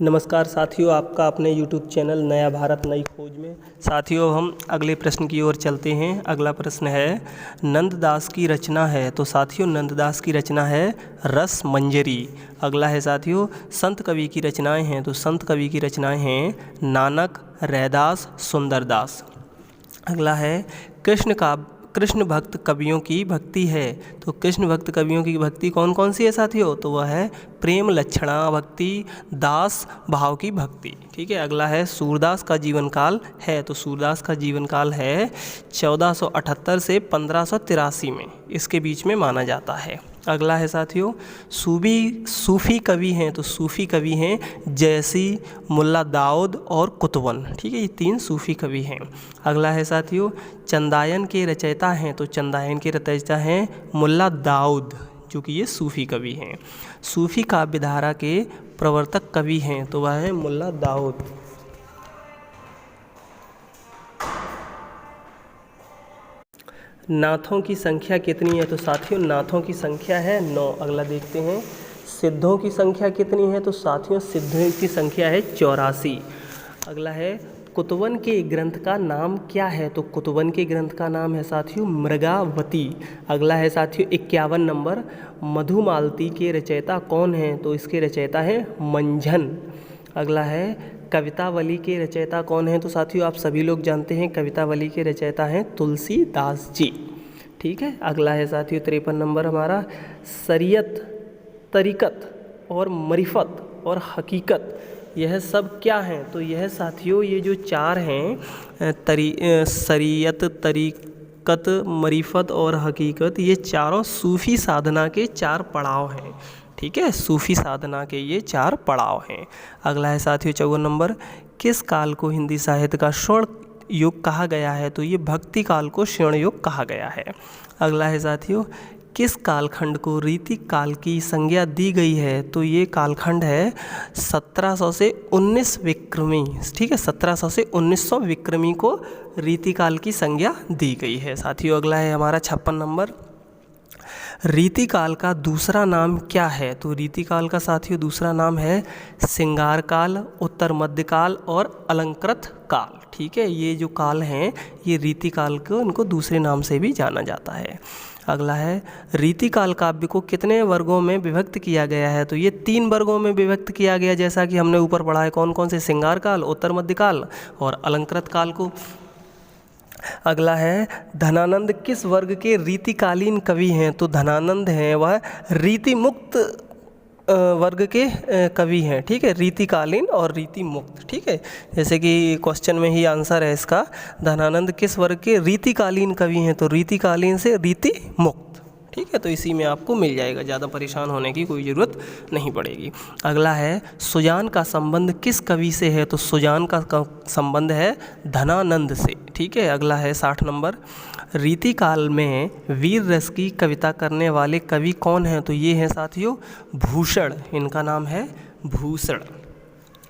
नमस्कार साथियों, आपका अपने YouTube चैनल नया भारत नई खोज में। साथियों, हम अगले प्रश्न की ओर चलते हैं। अगला प्रश्न है, नंददास की रचना है। तो साथियों, नंददास की रचना है रस मंजरी। अगला है साथियों, संत कवि की रचनाएं हैं। तो संत कवि की रचनाएं हैं नानक, रैदास, सुंदरदास। अगला है, कृष्ण भक्त कवियों की भक्ति है। तो कृष्ण भक्त कवियों की भक्ति कौन कौन सी है साथियों? तो वह है प्रेम लक्षणा भक्ति, दास भाव की भक्ति। ठीक है। अगला है, सूरदास का जीवन काल है। तो सूरदास का जीवन काल है 1478 से 1583 में, इसके बीच में माना जाता है। अगला है साथियों, सूफी कवि हैं। तो सूफी कवि हैं जैसी, मुल्ला दाऊद और कुतुबन। ठीक है, ये 3 सूफी कवि हैं। अगला है साथियों, चंदायन के रचयिता हैं। तो चंदायन के रचयिता हैं मुल्ला दाऊद, जो कि ये सूफी कवि हैं। सूफी काव्यधारा के प्रवर्तक कवि हैं। तो वह है मुल्ला दाऊद। नाथों की संख्या कितनी है? तो साथियों, नाथों की संख्या है 9। अगला देखते हैं, सिद्धों की संख्या कितनी है? तो साथियों, सिद्धों की संख्या है 84। अगला है, कुतुबन के ग्रंथ का नाम क्या है? तो कुतुबन के ग्रंथ का नाम है साथियों मृगावती। अगला है साथियों 51 नंबर, मधुमालती के रचयिता कौन हैं? तो इसके रचयिता हैं मंझन। अगला है, कवितावली के रचयिता कौन हैं? तो साथियों, आप सभी लोग जानते हैं कवितावली के रचयिता हैं तुलसीदास जी। ठीक है। अगला है साथियों 53 नंबर हमारा, शरीयत, तरीक़त और मरिफत और हकीकत, यह सब क्या हैं? तो यह साथियों, ये जो 4 हैं, शरीयत, तरीक़त, मरिफत और हकीकत, ये चारों सूफ़ी साधना के 4 पड़ाव हैं। ठीक है, सूफ़ी साधना के ये 4 पड़ाव हैं। अगला है साथियों 54 नंबर, किस काल को हिंदी साहित्य का स्वर्ण युग कहा गया है? तो ये भक्ति काल को स्वर्ण युग कहा गया है। अगला है साथियों, किस कालखंड को रीति काल की संज्ञा दी गई है? तो ये कालखंड है 1700 से 19 विक्रमी। ठीक है, 1700 से 1900 विक्रमी को रीति काल की संज्ञा दी गई है साथियों। अगला है हमारा 56 नंबर, रीति काल का दूसरा नाम क्या है? तो रीति काल का साथियों दूसरा नाम है श्रृंगार काल, उत्तर मध्य काल और अलंकृत काल। ठीक है, ये जो काल हैं ये रीति काल को, इनको दूसरे नाम से भी जाना जाता है। अगला है, रीति काल काव्य को कितने वर्गों में विभक्त किया गया है? तो ये 3 वर्गों में विभक्त किया गया, जैसा कि हमने ऊपर पढ़ा है। कौन कौन से? श्रृंगार काल, उत्तर मध्य काल और अलंकृत काल को। अगला है, धनानंद किस वर्ग के रीतिकालीन कवि हैं? तो धनानंद हैं वह रीति मुक्त वर्ग के कवि हैं। ठीक है, रीतिकालीन और रीति मुक्त। ठीक है, जैसे कि क्वेश्चन में ही आंसर है इसका, धनानंद किस वर्ग के रीतिकालीन कवि हैं? तो रीतिकालीन से रीति मुक्त। ठीक है, तो इसी में आपको मिल जाएगा, ज़्यादा परेशान होने की कोई ज़रूरत नहीं पड़ेगी। अगला है, सुजान का संबंध किस कवि से है? तो सुजान का संबंध है धनानंद से। ठीक है। अगला है 60 नंबर, रीति काल में वीर रस की कविता करने वाले कवि कौन हैं? तो ये हैं साथियों भूषण, इनका नाम है भूषण।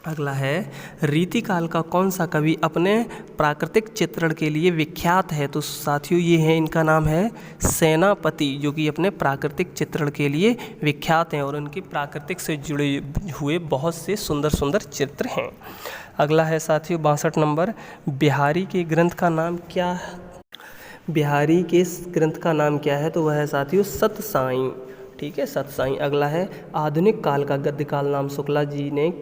अगला है, रीति काल का कौन सा कवि अपने प्राकृतिक चित्रण के लिए विख्यात है? तो साथियों ये है, इनका नाम है सेनापति, जो कि अपने प्राकृतिक चित्रण के लिए विख्यात हैं और उनकी प्राकृतिक से जुड़े हुए बहुत से सुंदर सुंदर चित्र हैं। अगला है साथियों 62 नंबर, बिहारी के ग्रंथ का नाम क्या? बिहारी के ग्रंथ का नाम क्या है? तो वह है साथियों सतसाई। ठीक है, सतसाई। अगला है, आधुनिक काल का गद्य काल नाम शुक्ला जी ने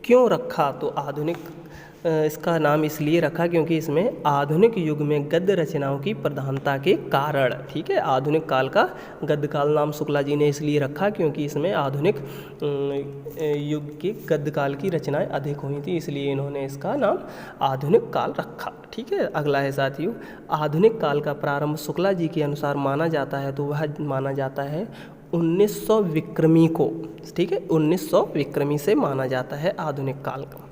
क्यों रखा? तो आधुनिक इसका नाम इसलिए रखा क्योंकि इसमें आधुनिक युग में गद्य रचनाओं की प्रधानता के कारण। ठीक है, आधुनिक काल का गद्य काल नाम शुक्ला जी ने इसलिए रखा क्योंकि इसमें आधुनिक युग के गद्य काल की रचनाएं अधिक हुई थी, इसलिए इन्होंने इसका नाम आधुनिक काल रखा। ठीक है। अगला है साथियों, आधुनिक काल का प्रारंभ शुक्ला जी के अनुसार माना जाता है। तो वह माना जाता है 1900 विक्रमी को। ठीक है, 1900 विक्रमी से माना जाता है आधुनिक काल का।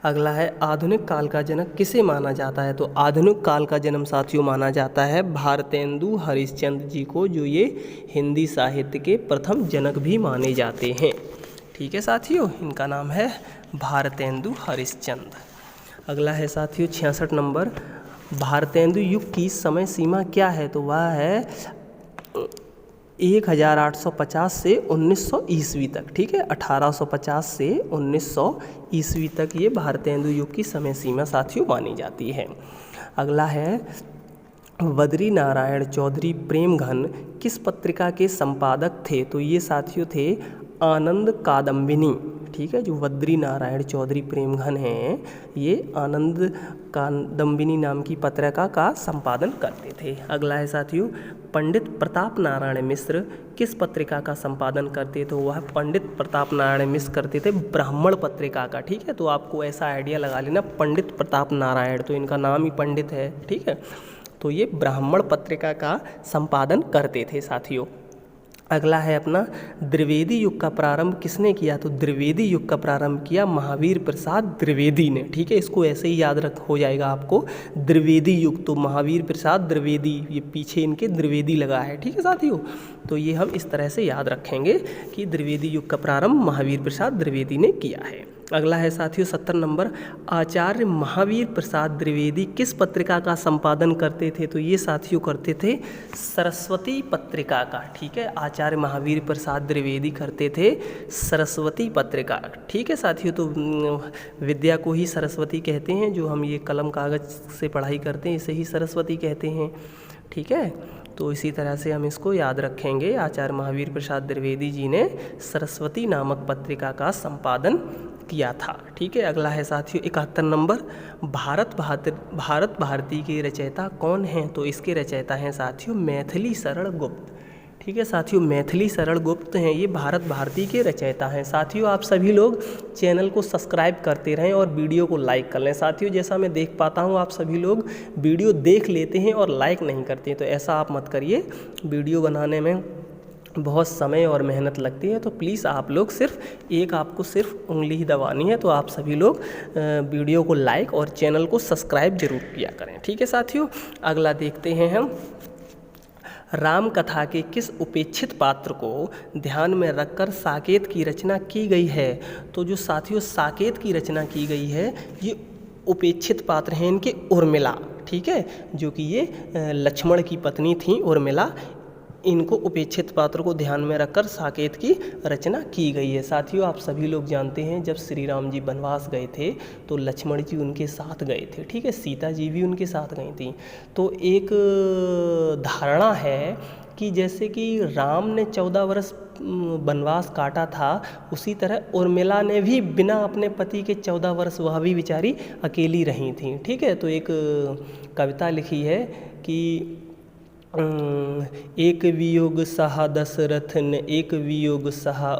अगला है, आधुनिक काल का जनक किसे माना जाता है? तो आधुनिक काल का जन्म साथियों माना जाता है भारतेंदु हरिश्चंद्र जी को, जो ये हिंदी साहित्य के प्रथम जनक भी माने जाते हैं। ठीक है साथियों, इनका नाम है भारतेंदु हरिश्चंद्र। अगला है साथियों 66 नंबर, भारतेंदु युग की समय सीमा क्या है? तो वह है 1850 से 1900 ईस्वी तक, ठीक है, 1850 से 1900 ईस्वी तक ये भारतेंदु युग की समय सीमा साथियों मानी जाती है। अगला है बद्री नारायण चौधरी प्रेमघन किस पत्रिका के संपादक थे? तो ये साथियों थे आनंद कादम्बिनी, ठीक है। जो बद्री नारायण चौधरी प्रेमघन हैं ये आनंद कादम्बिनी नाम की पत्रिका का संपादन करते थे। अगला है साथियों पंडित प्रताप नारायण मिश्र किस पत्रिका का संपादन करते? तो वह पंडित प्रताप नारायण मिश्र करते थे ब्राह्मण पत्रिका का, ठीक है। तो आपको ऐसा आइडिया लगा लेना पंडित प्रताप नारायण, तो इनका नाम ही पंडित है, ठीक है। तो ये ब्राह्मण पत्रिका का संपादन करते थे साथियों। अगला है अपना द्विवेदी युग का प्रारंभ किसने किया? तो द्विवेदी युग का प्रारंभ किया महावीर प्रसाद द्विवेदी ने, ठीक है। इसको ऐसे ही याद रख हो जाएगा आपको, द्विवेदी युग, तो महावीर प्रसाद द्विवेदी, ये पीछे इनके द्विवेदी लगा है, ठीक है साथियों। तो ये हम इस तरह से याद रखेंगे कि द्विवेदी युग का प्रारंभ महावीर प्रसाद द्विवेदी ने किया है। अगला है साथियों 70 नंबर आचार्य महावीर प्रसाद द्विवेदी किस पत्रिका का संपादन करते थे? तो ये साथियों करते थे सरस्वती पत्रिका का, ठीक है। आचार्य महावीर प्रसाद द्विवेदी करते थे सरस्वती पत्रिका, ठीक है साथियों। तो विद्या को ही सरस्वती कहते हैं, जो हम ये कलम कागज से पढ़ाई करते हैं इसे ही सरस्वती कहते हैं, ठीक है। तो इसी तरह से हम इसको याद रखेंगे, आचार्य महावीर प्रसाद द्विवेदी जी ने सरस्वती नामक पत्रिका का संपादन किया था, ठीक है। अगला है साथियों 71 नंबर भारत भारती के रचयिता कौन हैं? तो इसके रचयिता हैं साथियों मैथिली शरण गुप्त, ठीक है साथियों। मैथिली शरण गुप्त हैं ये भारत भारती के रचयिता हैं। साथियों आप सभी लोग चैनल को सब्सक्राइब करते रहें और वीडियो को लाइक कर लें। साथियों जैसा मैं देख पाता हूँ आप सभी लोग वीडियो देख लेते हैं और लाइक नहीं करते, तो ऐसा आप मत करिए। वीडियो बनाने में बहुत समय और मेहनत लगती है, तो प्लीज़ आप लोग आपको सिर्फ उंगली ही दबानी है, तो आप सभी लोग वीडियो को लाइक और चैनल को सब्सक्राइब जरूर किया करें, ठीक है साथियों। अगला देखते हैं हम राम कथा के किस उपेक्षित पात्र को ध्यान में रखकर साकेत की रचना की गई है? तो जो साथियों साकेत की रचना की गई है ये उपेक्षित पात्र हैं इनके उर्मिला, ठीक है, जो कि ये लक्ष्मण की पत्नी थी उर्मिला। इनको उपेक्षित पात्र को ध्यान में रखकर साकेत की रचना की गई है। साथियों आप सभी लोग जानते हैं जब श्री राम जी वनवास गए थे तो लक्ष्मण जी उनके साथ गए थे, ठीक है, सीता जी भी उनके साथ गई थी। तो एक धारणा है कि जैसे कि राम ने 14 वर्ष वनवास काटा था, उसी तरह उर्मिला ने भी बिना अपने पति के 14 वर्ष वह भी बेचारी अकेली रही थी, ठीक है। तो एक कविता लिखी है कि एक वियोग सहा दशरथ ने, एक वियोग सहा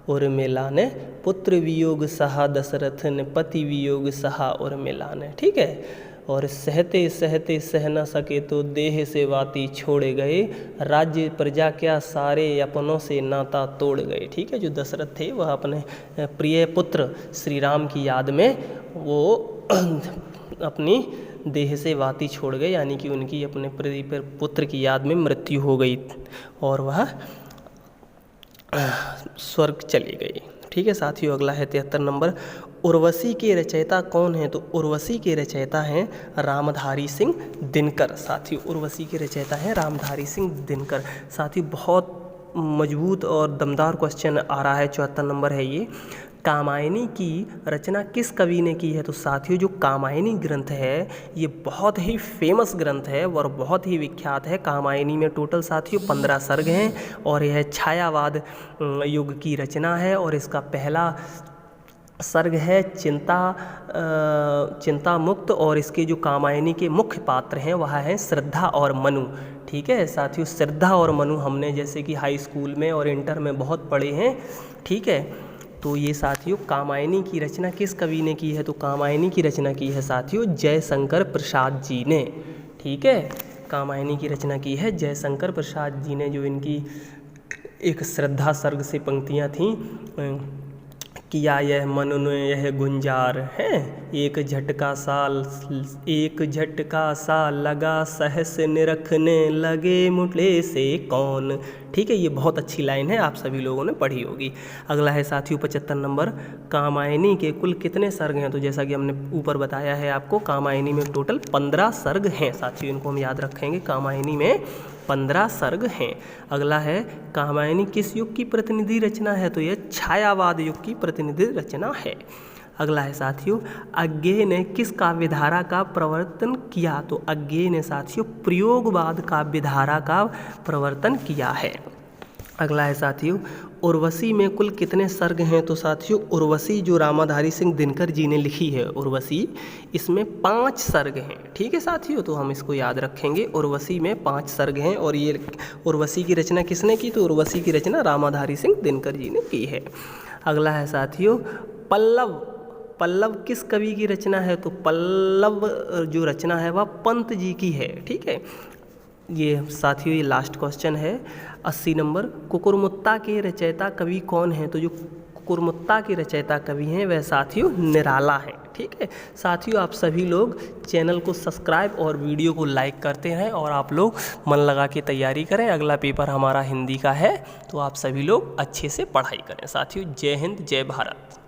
उर्मिला ने, पुत्र वियोग सहा दशरथ ने, पति वियोग सहा उर्मिला ने, ठीक है। और सहते सहते सह न सके तो देह से वाती छोड़े गए, राज्य प्रजा क्या सारे अपनों से नाता तोड़ गए, ठीक है। जो दशरथ थे वह अपने प्रिय पुत्र श्री राम की याद में वो अपनी देह से वाती छोड़ गए, यानी कि उनकी अपने पुत्र की याद में मृत्यु हो गई और वह स्वर्ग चली गई, ठीक है साथियों। अगला है 73 नंबर उर्वशी के रचयिता कौन है? तो उर्वशी के रचयिता हैं रामधारी सिंह दिनकर। साथियों उर्वशी के रचयिता हैं रामधारी सिंह दिनकर। साथियों बहुत मजबूत और दमदार क्वेश्चन आ रहा है, 74 नंबर है ये। कामायनी की रचना किस कवि ने की है? तो साथियों जो कामायनी ग्रंथ है ये बहुत ही फेमस ग्रंथ है और बहुत ही विख्यात है। कामायनी में टोटल साथियों 15 सर्ग हैं और यह छायावाद युग की रचना है और इसका पहला सर्ग है चिंता मुक्त, और इसके जो कामायनी के मुख्य पात्र हैं वह हैं श्रद्धा और मनु, ठीक है साथियों। श्रद्धा और मनु हमने जैसे कि हाई स्कूल में और इंटर में बहुत पढ़े हैं, ठीक है। तो ये साथियों कामायनी की रचना किस कवि ने की है? तो कामायनी की रचना की है साथियों जयशंकर प्रसाद जी ने, ठीक है। कामायनी की रचना की है जयशंकर प्रसाद जी ने, जो इनकी एक श्रद्धा सर्ग से पंक्तियाँ थीं, किया यह मन ने यह गुंजार है, एक झटका सा लगा सहस निरखने लगे मुठले से कौन, ठीक है। ये बहुत अच्छी लाइन है, आप सभी लोगों ने पढ़ी होगी। अगला है साथियों 75 नंबर कामायनी के कुल कितने सर्ग हैं? तो जैसा कि हमने ऊपर बताया है आपको कामायनी में टोटल 15 सर्ग हैं साथियों, इनको हम याद रखेंगे। कामायनी में 15 सर्ग हैं। अगला है कात्यायनी किस युग की प्रतिनिधि रचना है, तो यह छायावाद युग की प्रतिनिधि रचना है। अगला है साथियों अज्ञेय ने किस काव्यधारा का प्रवर्तन किया, तो अज्ञेय ने साथियों प्रयोगवाद काव्यधारा का प्रवर्तन किया है। अगला है साथियों उर्वशी में कुल कितने सर्ग हैं, तो साथियों उर्वशी जो रामाधारी सिंह दिनकर जी ने लिखी है उर्वशी, इसमें 5 सर्ग हैं। ठीक है साथियों, तो हम इसको याद रखेंगे। उर्वशी में 5 सर्ग हैं और ये उर्वशी की रचना किसने की, तो उर्वशी की रचना रामाधारी सिंह दिनकर जी ने की है। अगला है साथियों पल्लव, पल्लव किस कवि की रचना है, तो पल्लव जो रचना है वह पंत जी की है। ठीक है, ये साथियों ये लास्ट क्वेश्चन है 80 नंबर। कुकुरमुत्ता के रचयिता कवि कौन है, तो जो कुकुरमुत्ता के रचयिता कवि हैं वह साथियों निराला है। ठीक है साथियों, आप सभी लोग चैनल को सब्सक्राइब और वीडियो को लाइक करते हैं और आप लोग मन लगा के तैयारी करें। अगला पेपर हमारा हिंदी का है, तो आप सभी लोग अच्छे से पढ़ाई करें। साथियों जय हिंद जय भारत।